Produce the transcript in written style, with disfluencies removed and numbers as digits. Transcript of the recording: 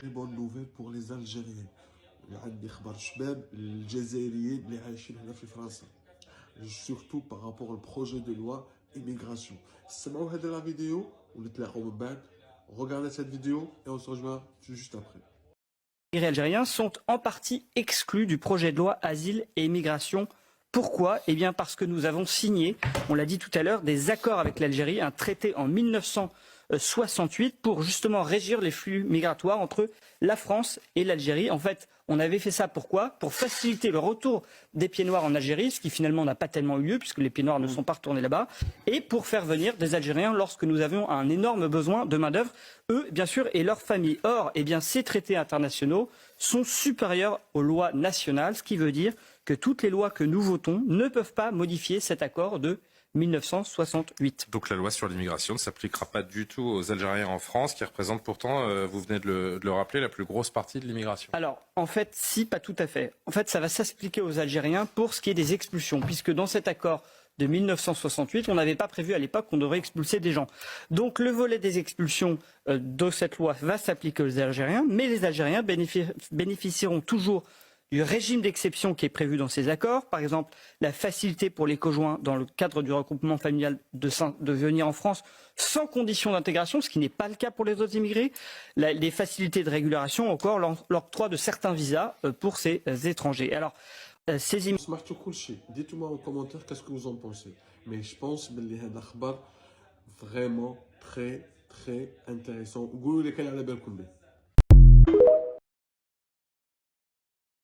Très bonne nouvelle pour les Algériens. عندي خبر شباب الجزائريين اللي عايشين هنا في فرنسا. Surtout par rapport au projet de loi immigration. سمعوا هذه la vidéo ونتلاقوا من بعد. Regardez cette vidéo et on se rejoint juste après. Les immigrés algériens sont en partie exclus du projet de loi Asile et Immigration. Pourquoi? Eh bien parce que nous avons signé, on l'a dit tout à l'heure, des accords avec l'Algérie, un traité en 1968 pour justement régir les flux migratoires entre la France et l'Algérie. En fait, on avait fait ça pourquoi? Pour faciliter le retour des pieds noirs en Algérie, ce qui finalement n'a pas tellement eu lieu puisque les pieds noirs ne sont pas retournés là-bas, et pour faire venir des Algériens lorsque nous avions un énorme besoin de main-d'œuvre, eux bien sûr et leurs familles. Or, eh bien, ces traités internationaux sont supérieurs aux lois nationales, ce qui veut dire que toutes les lois que nous votons ne peuvent pas modifier cet accord de 1968. Donc la loi sur l'immigration ne s'appliquera pas du tout aux Algériens en France, qui représentent pourtant, vous venez de le rappeler, la plus grosse partie de l'immigration. Alors, en fait, si, pas tout à fait. En fait, ça va s'appliquer aux Algériens pour ce qui est des expulsions, puisque dans cet accord de 1968, on n'avait pas prévu à l'époque qu'on devrait expulser des gens. Donc le volet des expulsions de cette loi va s'appliquer aux Algériens, mais les Algériens bénéficieront toujours du régime d'exception qui est prévu dans ces accords. Par exemple, la facilité pour les conjoints dans le cadre du regroupement familial de venir en France sans condition d'intégration, ce qui n'est pas le cas pour les autres immigrés. Les facilités de régulation, encore l'octroi de certains visas pour ces étrangers. Alors, ces immigrés... Dites-moi en commentaire qu'est-ce que vous en pensez. Mais je pense que c'est vraiment très intéressant. قولوا لي كان على بالكم به.